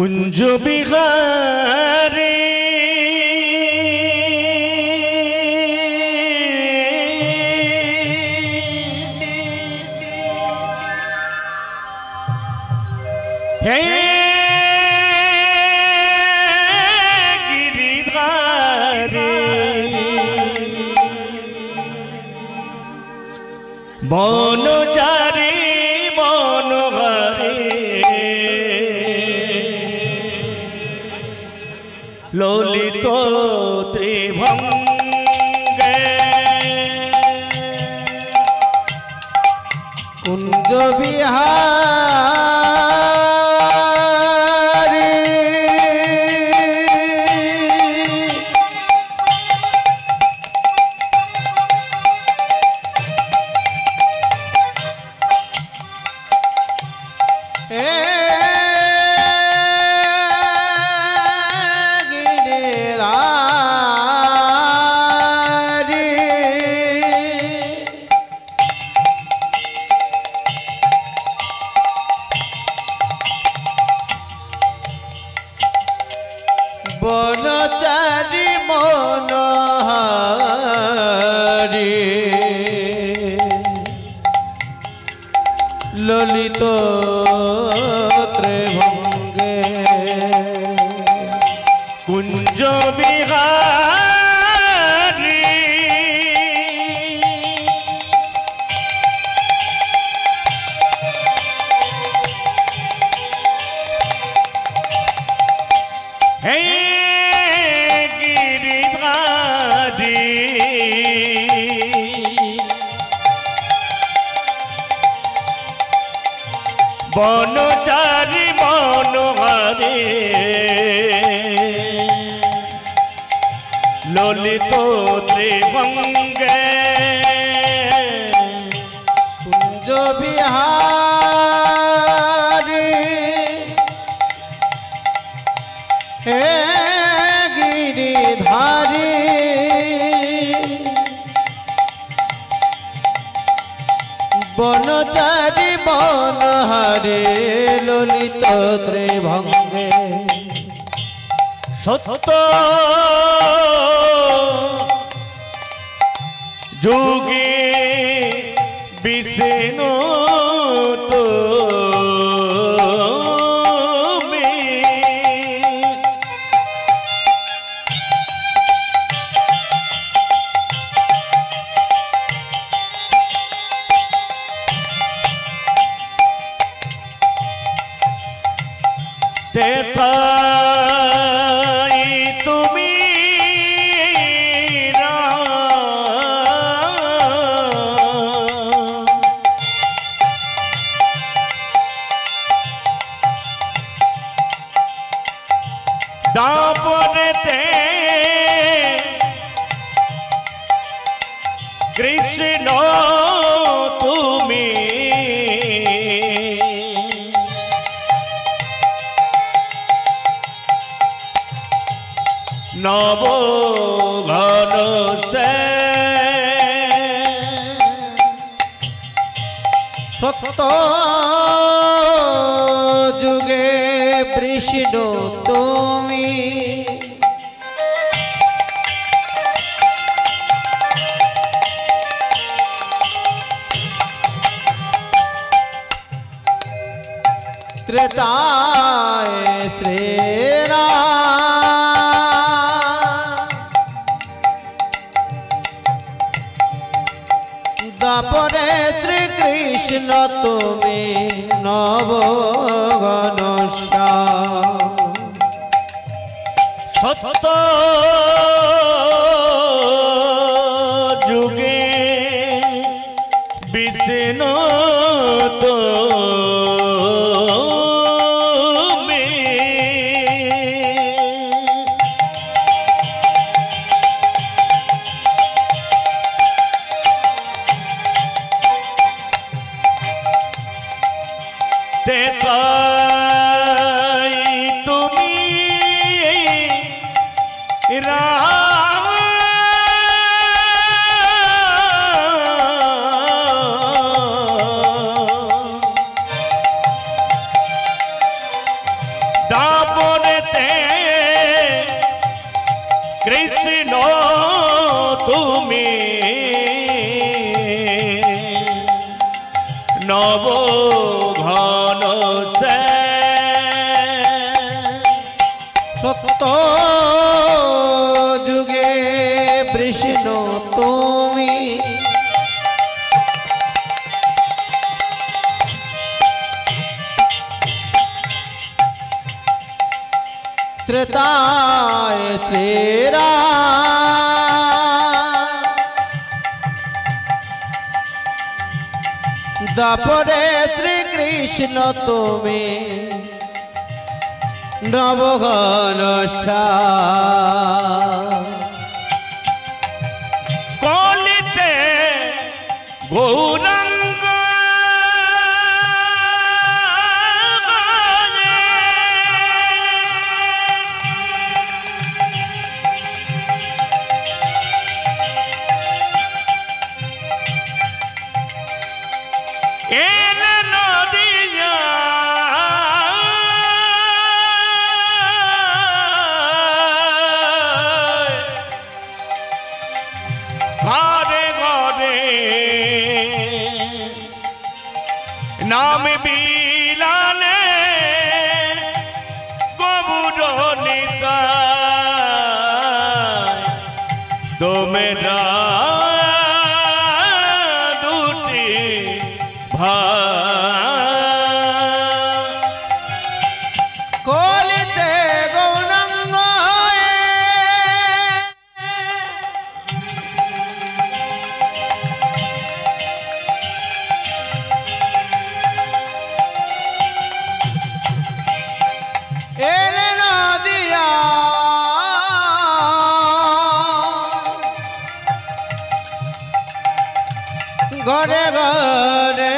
कुंज बिहारी हे गिरिधारी बनचारी बनहारी ललित त्रिभंगे कुंज बिहारी बनचारी मनहारी ललित त्रिभंगे कुंज बिहारी हे गिरिधारी बनचारी बनहारी ललित त्रिभंगे कुंज बिहारी हे गिरिधारी बनचारी बनहारी ललित त्रिभंगे सत्य जोगी विष्णु तेथाई तुमी दापरते कृष्ण तुमी नव घन से सत्य जुगे विष्णु तुमी त्रेताय श्री दापरे श्री कृष्ण तुमी नव घनश्याम सत्य जुगे विष्णु নব ঘন সে সত্য যুগে বিষ্ণু তুমি ত্রেতায় শ্রীরাম দাপরে শ্রীকৃষ্ণ তুমি নবঘন কলিতে গৌরাঙ্গ এলে নদিয়া ঘরে ঘরে নাম বিলালে গবুর নিতাই তোমেরা দুটি কলিতে গৌরাঙ্গ এলে নদিয়া ঘরে ঘরে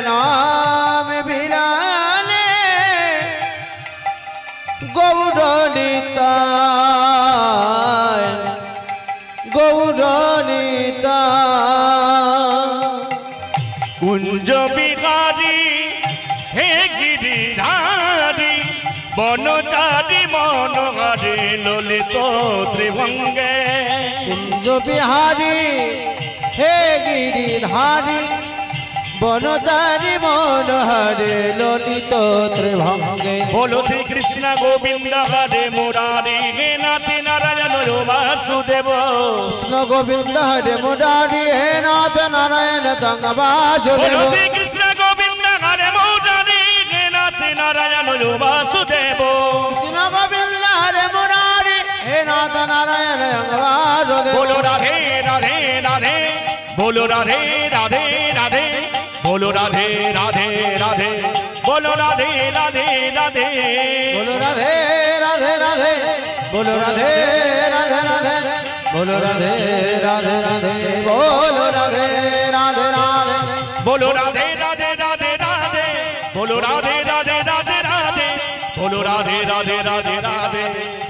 নাম বিলালে গৌরনিতায় কুঞ্জ বিহারী হে গিরিধারী বনচারী মনোহরে ললিত ত্রিভঙ্গে কুঞ্জ বিহারী হে গিরিধারী বনচারী মনোহরে ললিত ত্রিভঙ্গে বলো শ্রীকৃষ্ণ গোবিন্দ হরে মুরারি হে নাথ নারায়ণ বাসুদেব কৃষ্ণ গোবিন্দ হরে মুরারি হে নাথ নারায়ণ তঙ্গ বাসুদেব বলো শ্রীকৃষ্ণ গোবিন্দ হরে মুরারি হে নাথ নারায়ণ বাসুদেব কৃষ্ণ গোবিন্দ হরে মুরারি হে নাথ নারায়ণ তঙ্গ বাসুদেব বলো রাধে রাধে রাধে বলো রাধে রাধে রাধে বলো রাধে রাধে রাধে বলো রাধে রাধে রাধে बोलो राधे राधे राधे बोलो राधे राधे राधे बोलो राधे राधे राधे बोलो राधे राधे राधे बोलो राधे राधे राधे राधे बोलो राधे राधे राधे राधे बोलो राधे राधे राधे राधे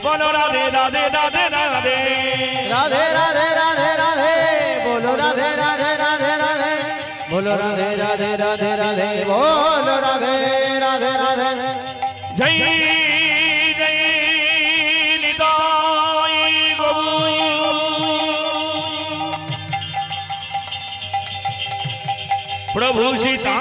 बोलो राधे राधे राधे राधे राधे राधे राधे राधे बोलो राधे राधे राधे राधे बोलो राधे राधे राधे राधे बोलो राधे राधे राधे जय जय निताय गौर प्रभु सीता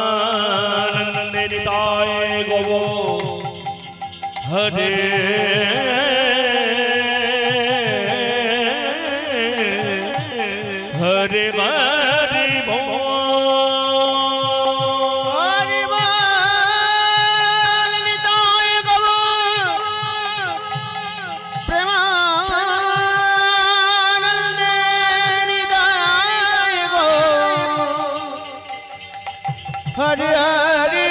प्रेमानंद निताय गौर हरे हरे हरि हरि बोल निताय गौर प्रेमानंद निताय गौर हरि हरि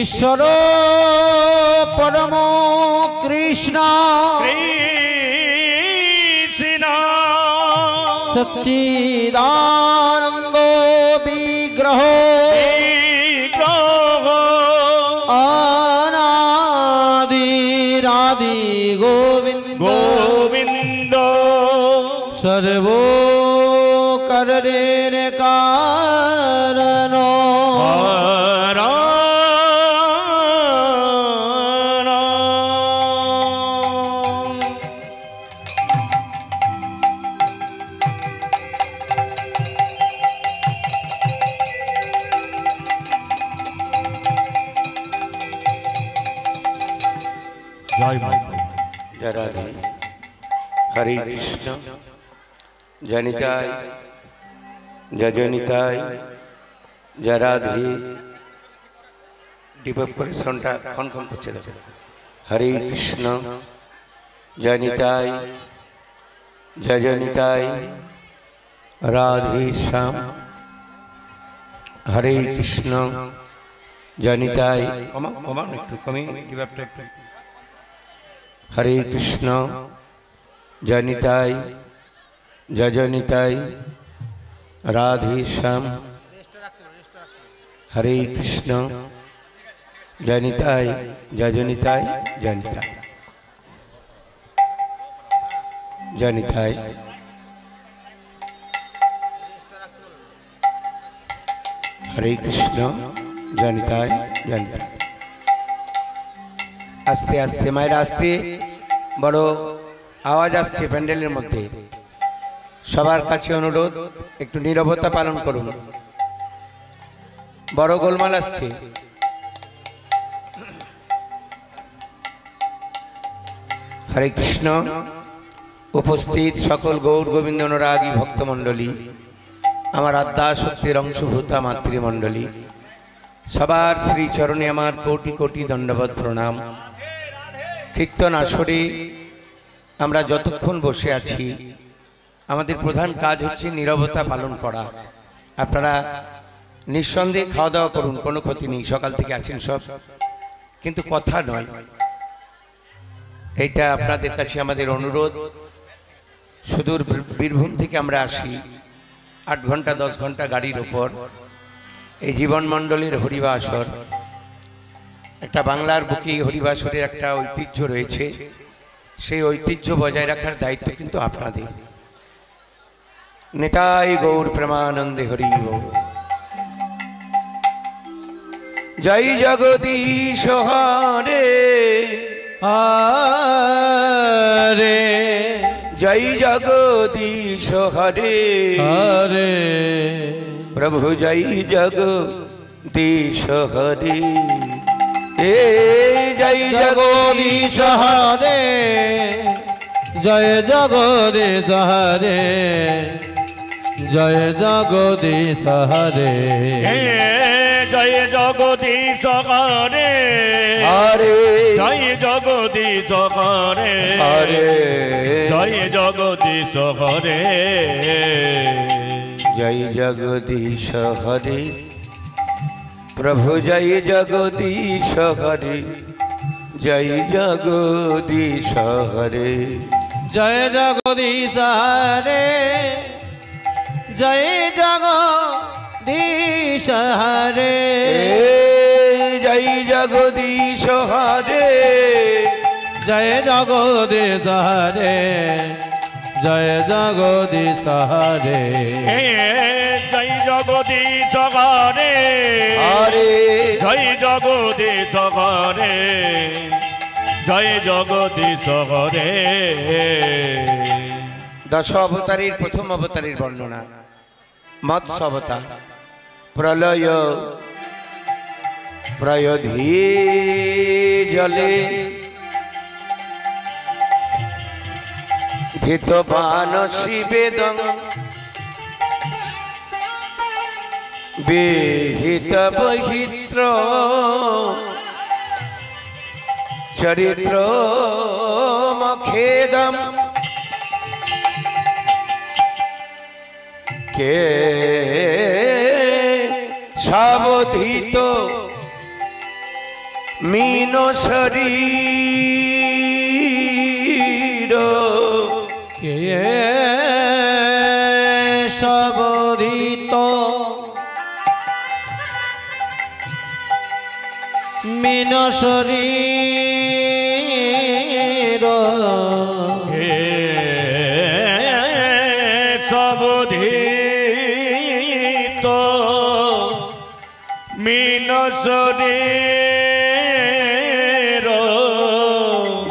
ঈশ্বর পরম কৃষ্ণ কৃষ্ণ সচ্চিদানন্দ বিগ্রহ আনাদিরাদি গোবিন্দ গোবিন্দ সর্ব কারণের কারণ রাধে হরে কৃষ্ণ জনিতায় যজনিতায় রাধে ডিপপ করে সাউন্ডটা খন করছে হরে কৃষ্ণ জনিতায় যজনিতায় রাধে শ্যাম হরে কৃষ্ণ জনিতায় একটু কমে ডিপপটা একটু হরে কৃষ্ণ জনিতাই যজনিতাই রাধে শ্যাম হরে কৃষ্ণ জনিতাই যজনিতাই জনিতাই জনিতাই হরে কৃষ্ণ জনিতাই জনিতাই আস্তে আস্তে মায়েরা আস্তে বড় আওয়াজ আসছে প্যান্ডেলের মধ্যে সবার কাছে অনুরোধ একটু নীরবতা পালন করুন বড় গোলমাল আসছে হরে কৃষ্ণ উপস্থিত সকল গৌর গোবিন্দ অনুরাগী ভক্তমণ্ডলী আমার আদ্যা শক্তির অংশভূতা মাতৃমণ্ডলী সবার শ্রীচরণে আমার কোটি কোটি দণ্ডবত প্রণাম কীর্তন আসরে আমরা যতক্ষণ বসে আছি আমাদের প্রধান কাজ হচ্ছে নীরবতা পালন করা আপনারা নিঃসন্দেহে খাওয়া দাওয়া করুন কোনো ক্ষতি নেই সকাল থেকে আছেন সব কিন্তু কথা নয় এইটা আপনাদের কাছে আমাদের অনুরোধ সুদূর বীরভূম থেকে আমরা আসি 8 ঘন্টা 10 ঘন্টা গাড়ির ওপর এই জীবন মণ্ডলের হরিবাসর একটা বাংলার বুকে হরিবাসরের একটা ঐতিহ্য রয়েছে সেই ঐতিহ্য বজায় রাখার দায়িত্ব কিন্তু আপনাদের নিতাই গৌর প্রেমানন্দে হরি বল জয় জগদীশ হরে হরে জয় জগদীশ হরে হরে প্রভু জয় জগদীশ হরে এ জয় জগদীশ হরে জয় জগদীশ হরে জয় জগদীশ হরে জয় জগদীশ হরে হরে জয় জগদীশ হরে হরে জয় জগদীশ হরে জয় জগদীশ হরে প্রভু জয় জগদীশ হরে জয় জগদীশ হরে জয় জগদীশ হরে জয় জগদীশ হরে জয় জগদীশ হরে জয় জগদীশ হরে জয় জগদীশ হরে জয় জগদীশ হরে হরে জয় জগদীশ হরে জয় জগদীশ হরে দশ অবতারের প্রথম অবতারের বর্ণনা মৎস্য অবতার প্রলয় প্রয়োধি জলে ধৃতপান শিবেদং বিহিত বহিত্র চরিত্র মখেদম কে সাবধিত मीन शरीर केशवोदित मीन शरीर केशवोदित मीन शरीर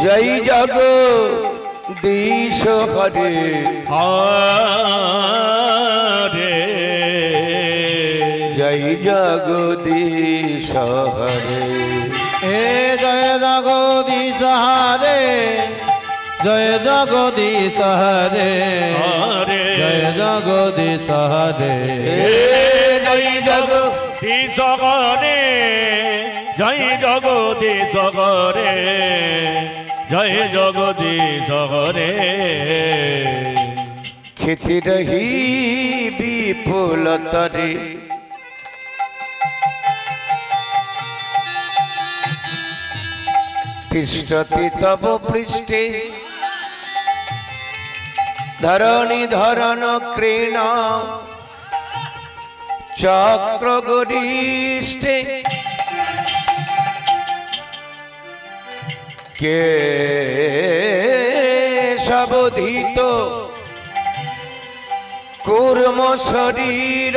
जय जगदीश हरे हरे जय जगदीश हरे हे जय जगदीश हरे जय जगदीश हरे हरे जय जगदीश हरे जय जगदीश हरे जय जगदीश हरे जय जगदीश हरे खेती रही विपुल तरे तिष्ठति तव पृष्ठे धरणी धरन क्रीण चक्र गरिष्ठे केशवोदित कूर्म शरीर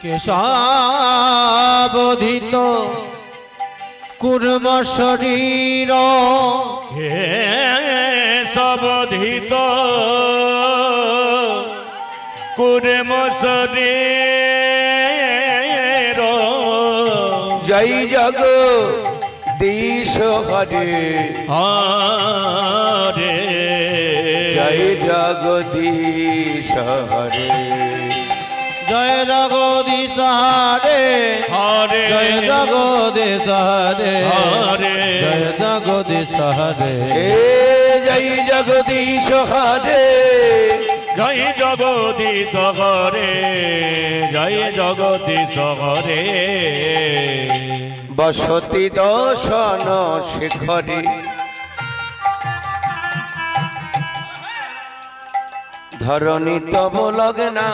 केशवोदित कूर्म शरीर केशवोदित कूर्म शरीर जय जगदीश हरे हरे जय जगदीश हरे जय जगदीश हरे हरे जय जगदीश हरे हरे जय जगदीश हरे जय जगदीश हरे जय जगदीश हरे जय जगदीश हरे बसति दर्शन शिखरे धरणी तब लगना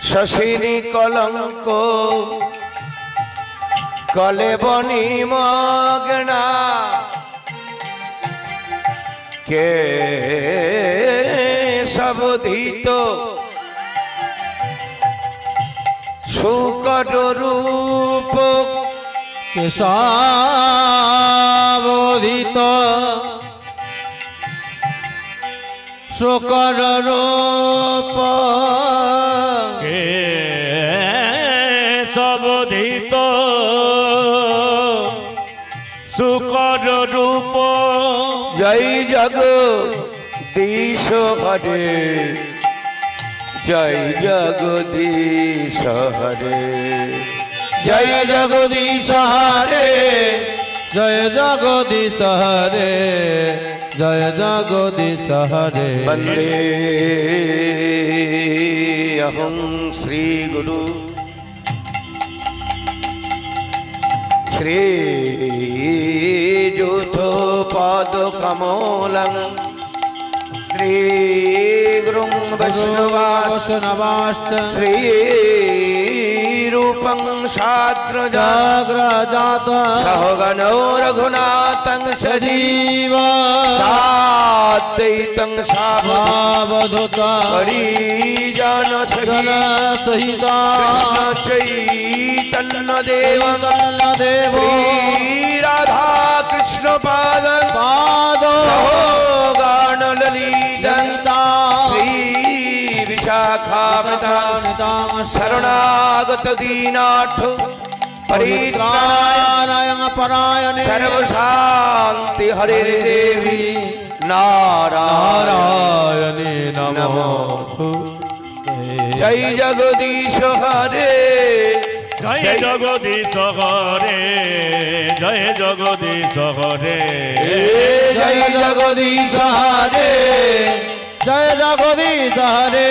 शशिनी कलंक कलेबनी मगना केशवोदित शुकर रूप केशवोदित शुकर रूप केशवोदित शुकर रूप जय जगदीश हरे जय जगदीश हरे जय जगदीश हरे जय जगदीश हरे जय जगदीश हरे वंदे अहं श्री गुरु श्री जुथोपाद कमलं श्री गुरुं वैष्णवाश्च श्री रूपं जाग्रजात सहगणो रघुनाथं सजीव साद्वैतं सावधूता परिजन सहित कृष्ण चैतन्य देव देवो श्री राधा कृष्ण पादं पादो गान ललिता श्री विशाखावतां शरणागत दीनाथ परित्राणाय परायणे सर्वशान्ति हरे देवी नारायणी नमो जय जगदीश हरे जय जगदीश हरे जय जगदीश हरे जय जगदीश हरे जय जगदीश हरे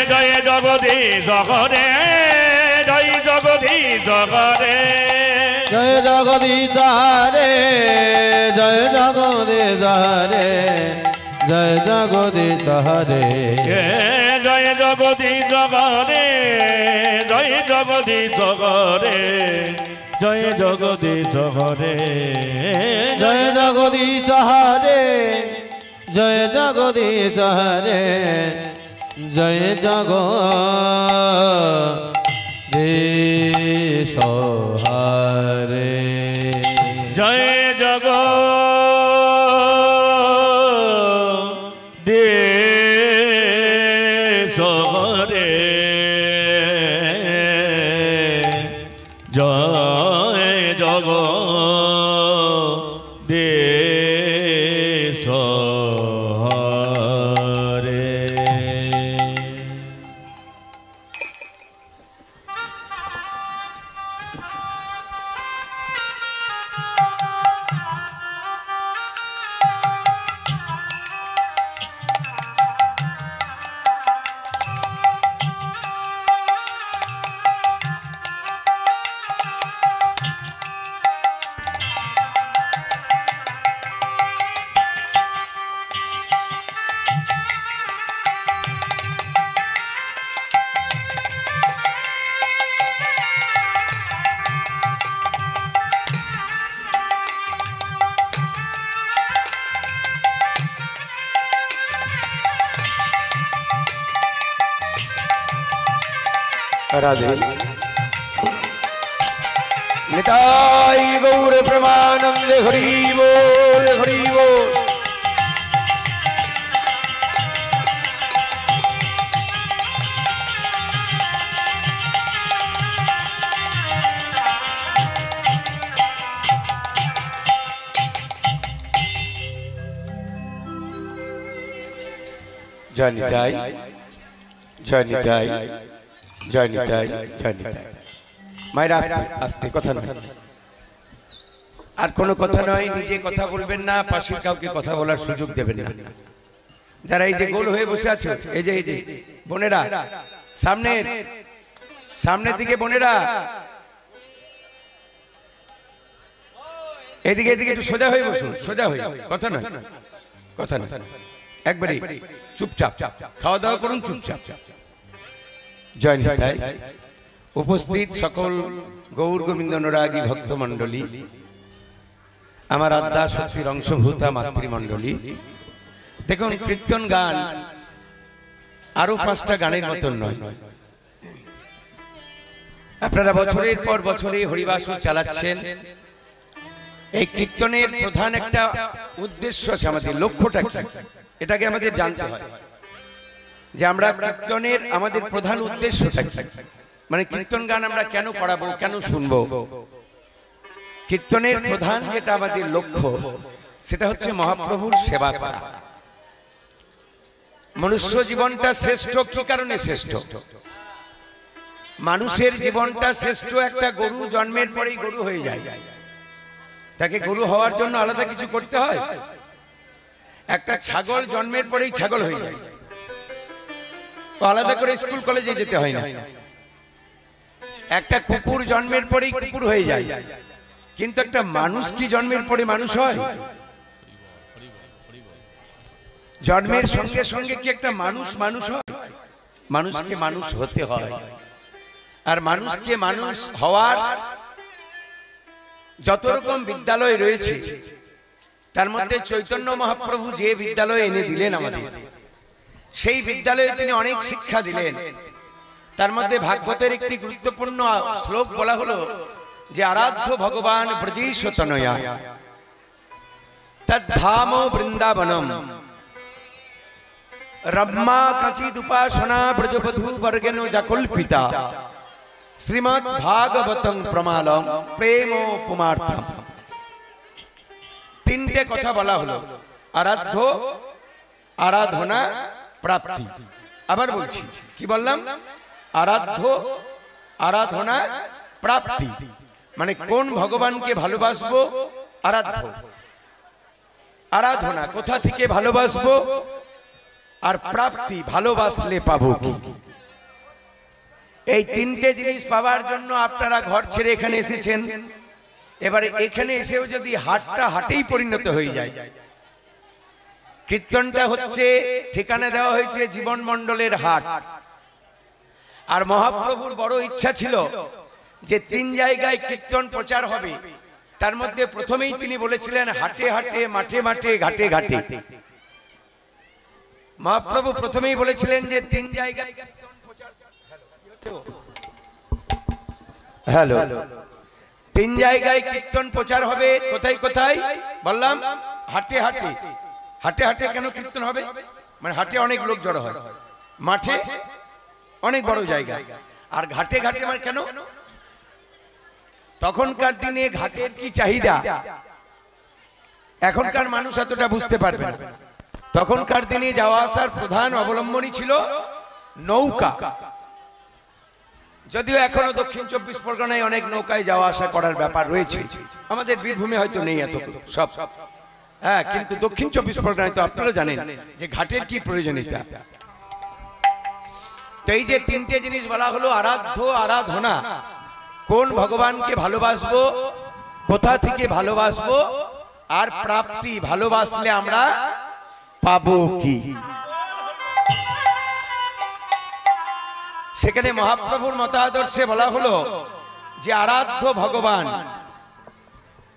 जय जगदीश हरे जय जगदीश জগরে জয় জগদীশ হরে জয় জগদীশ হরে জয় জগদীশ হরে জয় জগদীশ হরে জয় জগদীশ হরে জয় জগদীশ হরে জয় জগদীশ হরে জয় জগদীশ হরে জয় জগদীশ হরে জয় জগদীশ হরে জয় জগদীশ হরে রাধে নিতাই গৌর প্রেমানন্দে হরি বল হরি বল। জয় নিতাই জয় নিতাই জয় নিতাই জয় নিতাই। মায়ের আস্তে আস্তে কথা নয়, আর কোনো কথা নয়। নিজে কথা বলবেন না, পাশের কাউকে কথা বলার সুযোগ দেবেন না। যারা এই যে গোল হয়ে বসে আছে, এই যে বোনেরা, সামনের দিকে বোনেরা, এদিকে এদিকে একটু সোজা হয়ে বসুন, সোজা হয়ে, কথা নয়, কথা নয়, একবারে চুপচাপ খাওয়া দাওয়া করুন, চুপচাপ। জয় নিতাই। উপস্থিত সকল গৌর গোবিন্দ অনুরাগী ভক্তমণ্ডলী, আমার আদ্যা শক্তির অংশভূতা মাতৃমণ্ডলী, দেখুন কীর্তন গান আরো 5টা গানের মতন নয়। আপনারা বছরের পর বছরে হরিবাসর চালাচ্ছেন। এই কীর্তনের প্রধান একটা উদ্দেশ্য আছে, আমাদের লক্ষ্যটা কি এটাকে আমাদের জানতে হয়, যে আমরা কীর্তনের আমাদের প্রধান উদ্দেশ্যটা কি, মানে কীর্তন গান আমরা কেন করাবো, কেন শুনবো। কীর্তনের প্রধান যেটা আমাদের লক্ষ্য, সেটা হচ্ছে মহাপ্রভুর সেবা করা। মনুষ্য জীবনটা শ্রেষ্ঠ কি কারণে শ্রেষ্ঠ? মানুষের জীবনটা শ্রেষ্ঠ, একটা গরু জন্মের পরেই গরু হয়ে যায়, তাকে গরু হওয়ার জন্য আলাদা কিছু করতে হয়। একটা ছাগল জন্মের পরেই ছাগল হয়ে যায়, আলাদা করে স্কুল কলেজে যেতে হয় না। একটা কুকুর জন্মের পরেই কুকুর হয়ে যায়, কিন্তু একটা মানুষ কি জন্মের পরে মানুষ হয়? জন্মের সঙ্গে সঙ্গে কি একটা মানুষ মানুষ হয়? মানুষকে মানুষ হতে হয়। আর মানুষকে মানুষ হওয়ার যত রকম বিদ্যালয় রয়েছে, তার মধ্যে চৈতন্য মহাপ্রভু যে বিদ্যালয় এনে দিলেন আমাদের, সেই বিদ্যালয়ে তিনি অনেক শিক্ষা দিলেন। তার মধ্যে ভাগবতের একটি গুরুত্বপূর্ণ শ্লোক বলা হলো যে আরাধ্য ভগবান ব্রজেশ তনয়া তদ্ধাম বৃন্দাবনম রম্মা কাচিদ উপাসনা ব্রজবধূ বর্গেন জাকল্পিতা শ্রীমদ্ ভাগবতং প্রমালম প্রেমোপমার্থম। 3টে কথা বলা হলো, আরাধ্য, আরাধনা, প্রাপ্তি। আবার বলছি, কি বললাম? আরাধ্য, আরাধনা, প্রাপ্তি। মানে কোন ভগবানকে ভালোবাসবো? আরাধ্য। আরাধনা কোথা থেকে ভালোবাসবো? আর প্রাপ্তি ভালোবাসলে পাবো কি? এই তিনটে জিনিস পাওয়ার জন্য আপনারা ঘর ছেড়ে এখানে এসেছেন। এবারে এখানে এসেও যদি হাটটা হাটেই পরিণত হয়ে যায়, কীর্তনটা হচ্ছে ঠিকানা দেওয়া হয়েছে জীবন মণ্ডলের হাট। আর মহাপ্রভুর বড় ইচ্ছা ছিল যে 3 জায়গায় কীর্তন প্রচার হবে। তার মধ্যে প্রথমেই তিনি বলেছিলেন হাটে হাটে, মাঠে মাঠে, ঘাটে ঘাটে। মহাপ্রভু প্রথমেই বলেছিলেন যে 3 জায়গায় কীর্তন প্রচার, হ্যালো, 3 জায়গায় কীর্তন প্রচার হবে। কোথায় কোথায় বললাম? হাটে হাটে। হাটে হাটে কেন কীর্তন হবে? মানে হাটে অনেক লোক জড়ো হয়, মাঠে অনেক বড় জায়গা, আর ঘাটে ঘাটে মানে কেন? তখনকার দিনে ঘাটের কি চাহিদা এখনকার মানুষ এতটা বুঝতে পারবে না। তখনকার দিনে যাওয়া আসার প্রধান অবলম্বনই ছিল নৌকা। যদিও এখনো দক্ষিণ 24 পরগনায় অনেক নৌকায় যাওয়া আসা করার ব্যাপার রয়েছে, আমাদের বীরভূমে হয়তো নেই এত সব, হ্যাঁ, কিন্তু দক্ষিণ 24 পরগনায় তো আপনারা জানেন যে ঘাটের কি প্রয়োজনীয়তা। তো এই যে 3টে জিনিস বলা হলো, আরাধ্য, আরাধনা, কোন ভগবানকে ভালোবাসবো, কোথা থেকে ভালোবাসবো, আর প্রাপ্তি, ভালোবাসলে আমরা পাবো কি। সেখানে মহাপ্রভুর মতাদর্শে বলা হলো যে আরাধ্য ভগবান,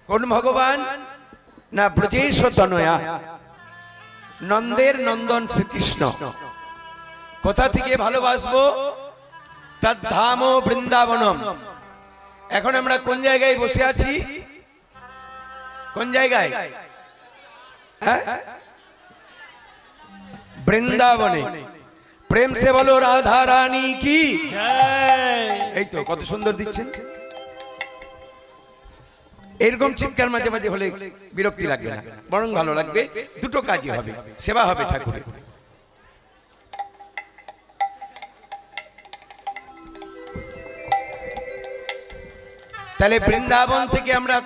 কোন ভগবান না? ব্রজেশ তনয়া, নন্দের নন্দন শ্রীকৃষ্ণ। কোথা থেকে ভালোবাসবো? তদ্ধাম বৃন্দাবনম। এখন আমরা কোন জায়গায় বসে আছি? কোন জায়গায়? বৃন্দাবনে। প্রেম সে বলো রাধা রানী কি। এই তো কত সুন্দর দিচ্ছেন। এরকম চিৎকার মাঝে মাঝে হলে বিরক্তি লাগবে না, বরং ভালো লাগবে। দুটো কাজই হবে, সেবা হবে ঠাকুরের। তাহলে বৃন্দাবন থেকে আমরা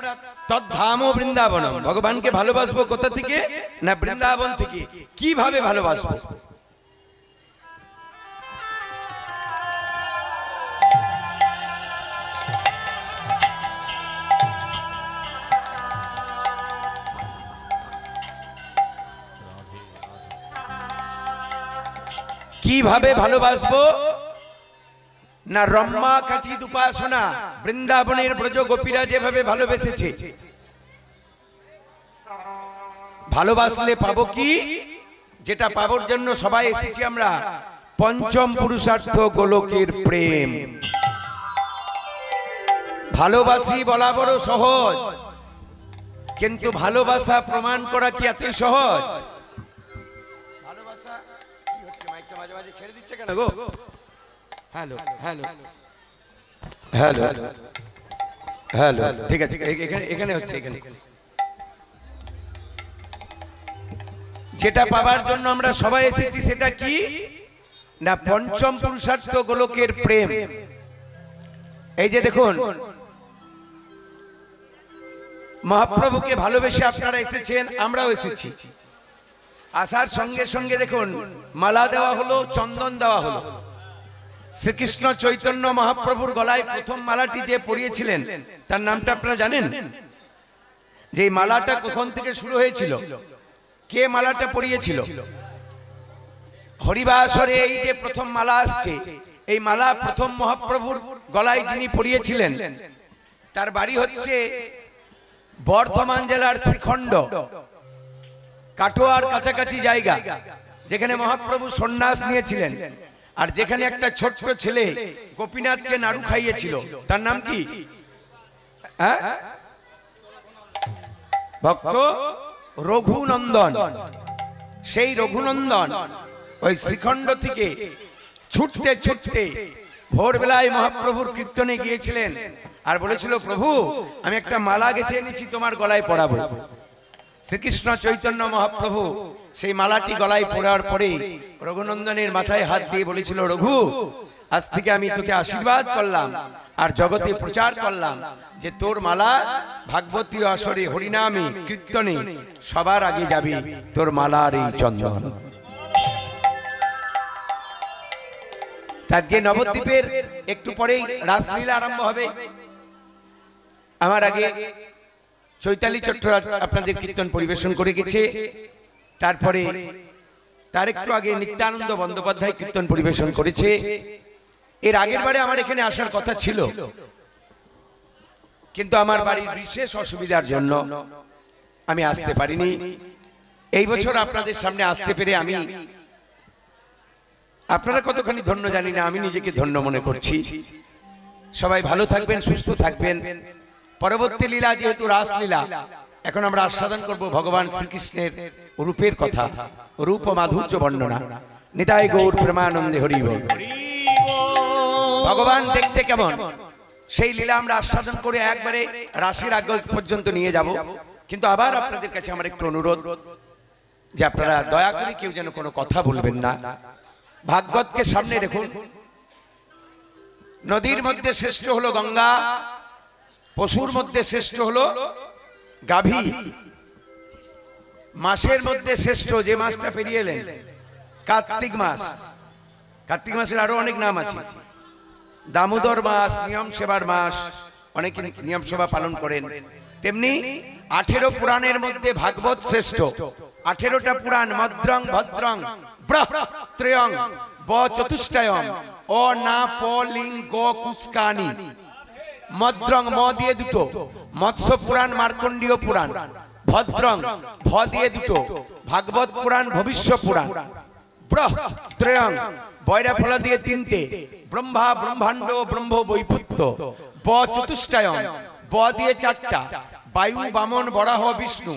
তদ্ধাম বৃন্দাবন, ভগবানকে ভালোবাসবো কোথা থেকে না? বৃন্দাবন থেকে। কিভাবে ভালোবাসবো? কিভাবে ভালোবাসবো না? রম্মা কাচিত উপাসনা, বৃন্দাবনের ব্রজ গোপীরা যেভাবে ভালোবেসেছে, ভালোবাসলে পাবো কি? যেটা পাবোর জন্য সবাই এসেছি আমরা, পঞ্চম পুরুষার্থ গোলকের প্রেম। ভালোবাসি বলা বড় সহজ, কিন্তু ভালোবাসা প্রমাণ করা কি এতই সহজ? ভালোবাসা কি হচ্ছে? মাইকটা মাঝে মাঝে ছেড়ে দিচ্ছে কেন গো? হ্যালো হ্যালো হ্যালো হ্যালো, ঠিক আছে, এখানে হচ্ছে। এখানে যেটা পাবার জন্য আমরা সবাই এসেছি সেটা কি না? পঞ্চম পুরুষার্থ গোলকের প্রেম। এই যে দেখুন, মহাপ্রভুকে ভালোবেসে আপনারা এসেছেন, আমরাও এসেছি। আসার সঙ্গে সঙ্গে দেখুন মালা দেওয়া হলো, চন্দন দেওয়া হলো। শ্রীকৃষ্ণ চৈতন্য মহাপ্রভুর গলায় প্রথম মালাটি যে পরিয়েছিলেন তার নামটা আপনারা জানেন? যে মালাটা কখন থেকে শুরু হয়েছিল, কে মালাটা পরিয়েছিল? হরিবাসরে এই যে প্রথম মালা আসছে, এই মালা প্রথম মহাপ্রভুর গলায় যিনি পরিয়েছিলেন তার বাড়ি হচ্ছে বর্ধমান জেলার শ্রীখণ্ড, কাটোয়ার কাছাকাছি জায়গা, যেখানে মহাপ্রভু সন্ন্যাস নিয়েছিলেন। আর যেখানে একটা ছোট্ট ছেলে গোপীনাথকে নাড়ু খাইয়েছিল, তার নাম কি? ভক্ত রঘুনন্দন। সেই রঘুনন্দন ওই শ্রীখণ্ড থেকে ছুটতে ছুটতে ভোরবেলায় মহাপ্রভুর কীর্তনে গিয়েছিলেন আর বলেছিল, প্রভু আমি একটা মালা গেঁথে এনেছি, তোমার গলায় পরাবো। শ্রীকৃষ্ণ চৈতন্য মহাপ্রভু সেই মালাটি গলায় পরার পরে রঘুনন্দনের মাথায় হাত দিয়ে বলেছিল, রঘু আজ থেকে আমি তোকে আশীর্বাদ করলাম আর জগতে প্রচার করলাম যে তোর মালা ভাগবতী আসরে হরিনামে কীর্তনে সবার আগে যাবে, তোর মালার এই চন্দন। আজকে নবদ্বীপের একটু পরেই রাসলীলা আরম্ভ হবে। আমার আগে চৈতালি চট্টরাজ আপনাদের কীর্তন পরিবেশন করে গেছে, তারপরে তার একটু আগে নিত্যানন্দ বন্দ্যোপাধ্যায় কীর্তন পরিবেশন করেছে। এর আগের বারে আমার এখানে আসার কথা ছিল, কিন্তু আমার বাড়ির বিশেষ অসুবিধার জন্য আমি আসতে পারিনি। এই বছর আপনাদের সামনে আসতে পেরে আমি, আপনারা কতখানি ধন্য জানি না, আমি নিজেকে ধন্য মনে করছি। সবাই ভালো থাকবেন, সুস্থ থাকবেন। পরবর্তী লীলা যেহেতু রাসলীলা, এখন আমরা আস্বাদন করব ভগবান শ্রীকৃষ্ণের রূপের কথা, রূপ ও মাধুর্য বর্ণনা। নিতাই গৌর প্রেমানন্দে হরি বল। ভগবান দেখতে কেমন সেই লীলা আমরা আস্বাদন করে একবারে রাসের আগ পর্যন্ত নিয়ে যাব। কিন্তু আবার আপনাদের কাছে আমার একটু অনুরোধ যে আপনারা দয়া করে কেউ যেন কোনো কথা বলবেন না। ভাগবতকে সামনে রেখুন। নদীর মধ্যে শ্রেষ্ঠ হলো গঙ্গা, পশুর মধ্যে শ্রেষ্ঠ হলো গাভী, মাসের মধ্যে শ্রেষ্ঠ যে মাসটা পেরিয়ে এলেন কার্তিক মাস। কার্তিক মাসের আরো অনেক নাম আছে, দামোদর মাস, নিয়ম সেবার মাস, অনেকে নিয়ম সেবা পালন করেন। তেমনি 18 পুরাণের মধ্যে ভাগবত শ্রেষ্ঠ। 18টা পুরাণ মদ্রং ভদ্রং ব্রহ্ত্রয়ং ব চতুষ্টয়ং অ না প লিং গ কুস্কানি। মদ্রং ম দিয়ে দুটো, মৎস্য পুরাণ মার্কণ্ডীয় পুরাণ। ভদ্রং ভ দিয়ে দুটো, ভাগবত পুরাণ ভবিষ্য পুরাণ। ব্রহ্ত্রয়ং বয়রা ফলা দিয়ে তিনটে, ব্রহ্মা ব্রহ্মাণ্ড ব্রহ্ম বৈপুত্য। ব চতুষ্টয়ং ব দিয়ে চারটা, বায়ু বামন বরাহ বিষ্ণু।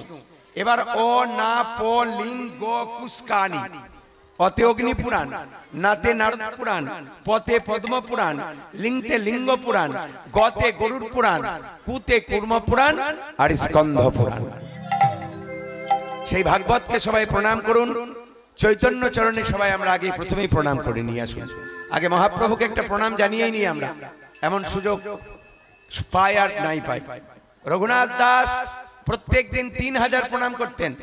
এবার অ না প লিং গ কুস্কানি। অতে অগ্নি পুরাণ, নাতে নারদ পুরাণ, পতে পদ্ম পুরাণ, লিংতে লিঙ্গ পুরাণ, গতে গরুর পুরাণ, কুতে কুর্ম পুরাণ, আর স্কন্ধ পুরাণ। সেই ভাগবতকে সবাই প্রণাম করুন। চৈতন্য চরণে সবাই আমরা আগে প্রথমেই প্রণাম করে নিয়ে আসুন। আগে মহাপ্রভুকে একটা প্রণাম জানিয়েই নিই আমরা, এমন সুযোগ পাই আর নাই পাই। রঘুনাথ দাস প্রত্যেক দিন 3000 প্রণাম করতেন,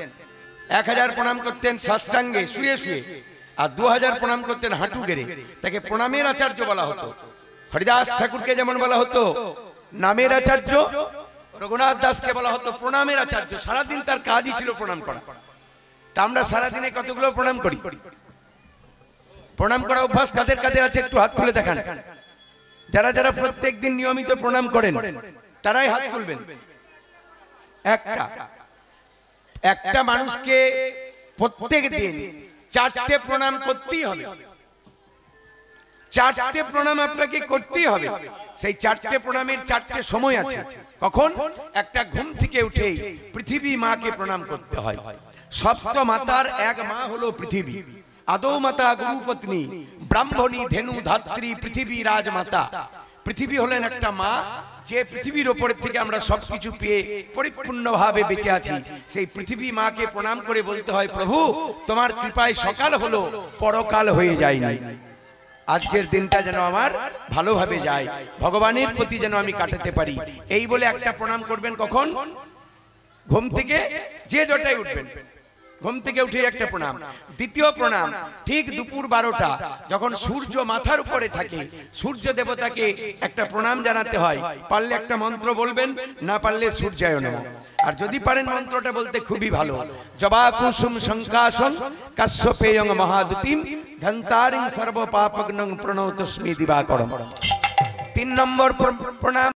1000 প্রণাম করতেন সাষ্টাঙ্গে শুয়ে শুয়ে, আর 2000 প্রণাম করতেন হাঁটু গেড়ে। তাকে প্রণামের আচার্য বলা হতো। হরিদাস ঠাকুরকে যেমন বলা হতো নামের আচার্য, রঘুনাথ দাসকে বলা হতো প্রণামের আচার্য। সারাদিন তার কাজই ছিল প্রণাম করা। তা আমরা সারাদিনে কতগুলো প্রণাম করি? প্রণাম করা অভ্যাস কাদের কাদের আছে একটু হাত তুলে দেখান। যারা যারা প্রত্যেক দিন নিয়মিত প্রণাম করেন তারাই হাত তুলবেন। একটা মানুষকে প্রত্যেক দিন 4টে প্রণাম করতেই হবে। 4টে প্রণাম আপনাকে করতেই হবে। সেই 4টে প্রণামের 4টে সময় আছে। কখন? একটা ঘুম থেকে উঠেই পৃথিবী মাকে প্রণাম করতে হয়। সপ্ত মাতার এক মা হলো পৃথিবী। আদৌ মাতা গুরুপত্নী ব্রাহ্মণী ধেনু ধাত্রী পৃথিবী রাজমাতা। পৃথিবী হলেন একটা মা, যে পৃথিবীর ওপরের থেকে আমরা সবকিছু পেয়ে পরিপূর্ণভাবে বেঁচে আছি। সেই পৃথিবী মাকে প্রণাম করে বলতে হয়, প্রভু তোমার কৃপায় সকাল হলো, পরকাল হয়ে যায়নি। আজকের দিনটা যেন আমার ভালোভাবে যায়, ভগবানের প্রতি যেন আমি কাটাতে পারি। এই বলে একটা প্রণাম করবেন। কখন? ঘুম থেকে যে জটায় উঠবেন, ঘুম থেকে উঠে একটা প্রণাম। দ্বিতীয় প্রণাম ঠিক দুপুর 12টা, যখন সূর্য মাথার উপরে থাকে, সূর্য দেবতাকে একটা প্রণাম জানাতে হয়। পারলে একটা মন্ত্র বলবেন, না পারলে সূর্যায় নমঃ। আর যদি পারেন মন্ত্রটা বলতে খুবই ভালো। জবা কুসুম শঙ্কাসং কাশ্যপেয়ং মহাদুতিম ধন্তারিং সর্ব পাপগ্নং প্রণতস্মি দিবাকরম। 3 নম্বর প্রণাম।